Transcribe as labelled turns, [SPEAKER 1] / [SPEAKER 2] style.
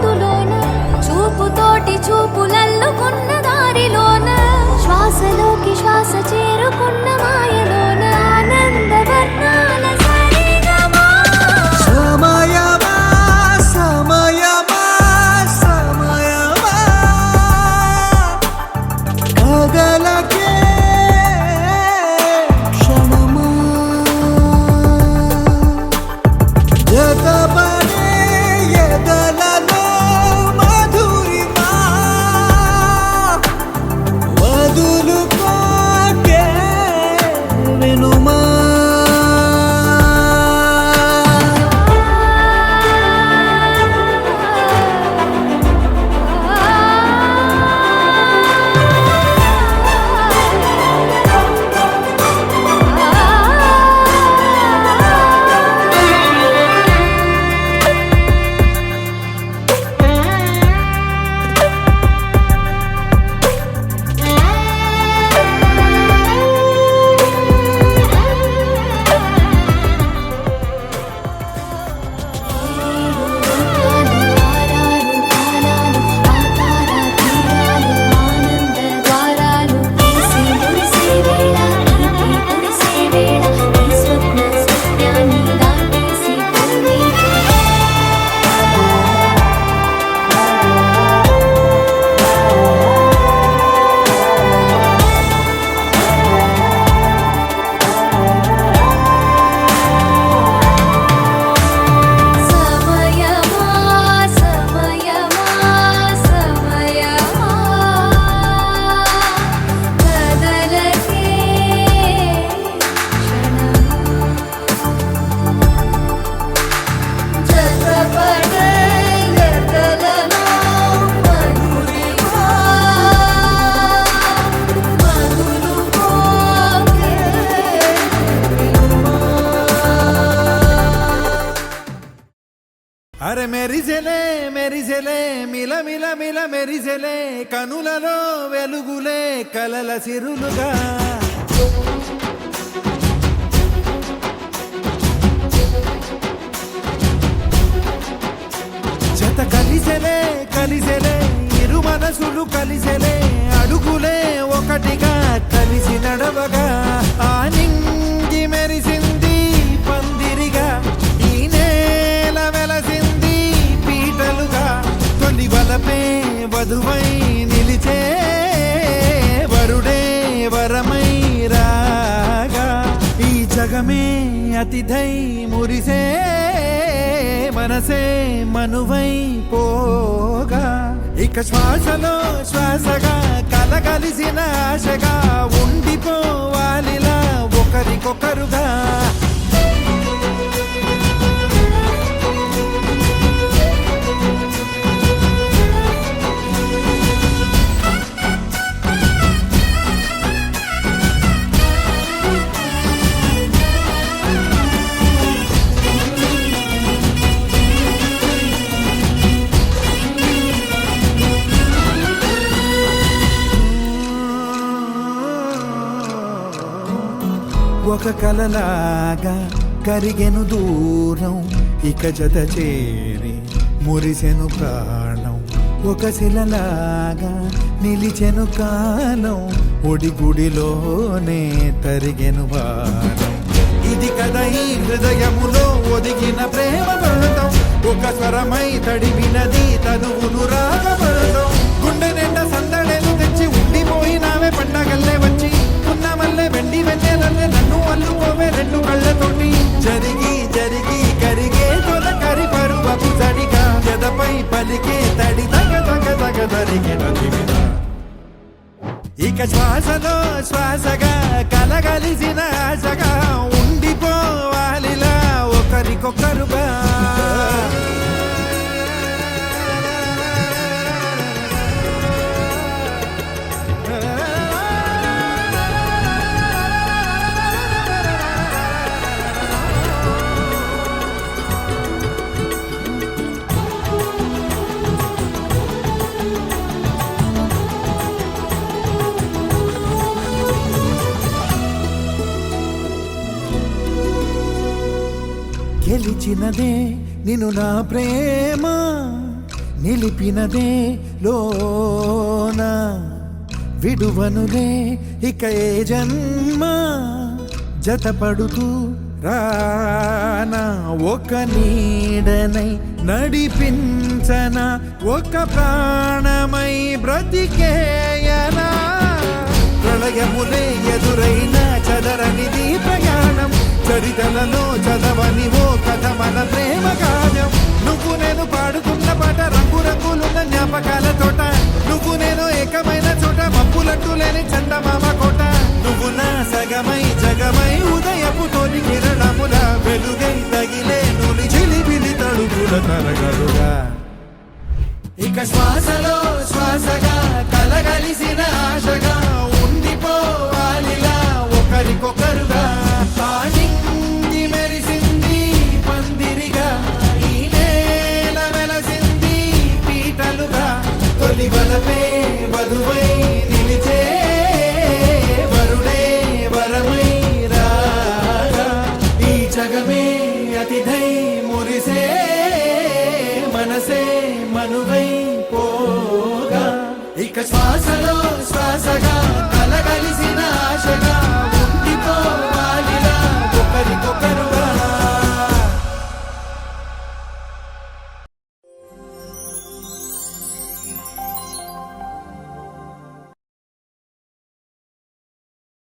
[SPEAKER 1] లోతులోన చూపుతోటి చూపులల్లుకున్న దారిలోన శ్వాసలోకి శ్వాస చేరుకున్న మాయలోన ఆనందవర్ణాల సరిగమా
[SPEAKER 2] సమయమా సమయమా సమయమా కదలకే క్షణమా జతపడే ఎదలలో మధురిమా వదులుకోకే వినుమా
[SPEAKER 3] అరే మెరిసెలే మెరిసెలే మిల మిల మిల మెరిసెలే కనులలో వెలుగులే కలల సిరులుగా జత కలిసెలే కలిసెలే ఇరు మనసులు కలిసెలే అడుగులే ఒకటిగా కలిసి నడవగా ఆ నింగి మెరిసింది పందిరిగా ఈ నేల వెలసింది పీటలుగా తొలి వలపే వధువై నిలిచే వరుడే వరమై రాగా ఈ జగమే అతిథై మురిసే మనసే మనువై పోగా ఇక శ్వాసలో శ్వాసగా కలగలిసిన ఆశగా ఉండిపోవాలిలా ఒకరికొకరుగా ఒక కలలాగా కరిగెను దూరం ఇక జత చేరి మురిసెను ప్రాణం ఒక శిలలాగా నిలిచెను కాలం ఒడిగుడిలోనే తరిగెను భారం ఇది కదా ఈ హృదయములో ఒదిగిన ప్రేమ బంధం ఒక స్వరమై తడివినది తనువును రాగబంధం గుండె నిండా సందడేలు తెచ్చి ఉండిపోయినావే పండగల్లే వచ్చి ఉన్నమల్లే వెండి వెన్నెలల్లే నన్ను అల్లుకోవే రెండు కళ్ళతోటి జరిగి జరిగి కరిగే తొలకరి పరువపు జడిగా జదపై పలికే తడి తగ తగ తగ తరిగిన దివిన ఇక శ్వాసలో శ్వాసగా కలగలిసిన ఆశగా ఉండిపోవాలిలా ఒకరికొకరుగా గెలిచినదే నిన్ను నా ప్రేమ నిలిపినదే లోన విడువనులే ఇక ఏ జన్మ జతపడుతూ రానా ఒక నీడనై నడిపించన ఒక ప్రాణమై బ్రతికేయనా ప్రళయములే ఎదురైన చదరనిది ప్రయాణం చరితలలో చదవని ఓ కథ మన ప్రేమ కావ్యం నువ్వు నేను పాడుకున్న పాట రంగు రంగులున్న జ్ఞాపకాల తోట నువ్వు నేను ఏకమైన చోట మప్పులట్టు లేని చందమామ కోట నువ్వు నా సగమై జగమై ఉదయపు తోని కిరణముల వెలుగై తగిలే నులి చిలిపిలి తడుగుల తరగలుగా ఇక శ్వాసలో శ్వాసగా కలగలిసిన ఆశగా ఉండిపోవాలిలా ఒకరికొకరుగా ఆనింది మెరిసింది పందిరిగా ఈ నేల వెలసింది పీటలుగా తొలి వలపే వధువై నిలిచే వరుడే వరమై రాగా ఈ జగమే అతిథై మురిసే మనసే మనువై పోగా ఇక శ్వాసలో శ్వాసగా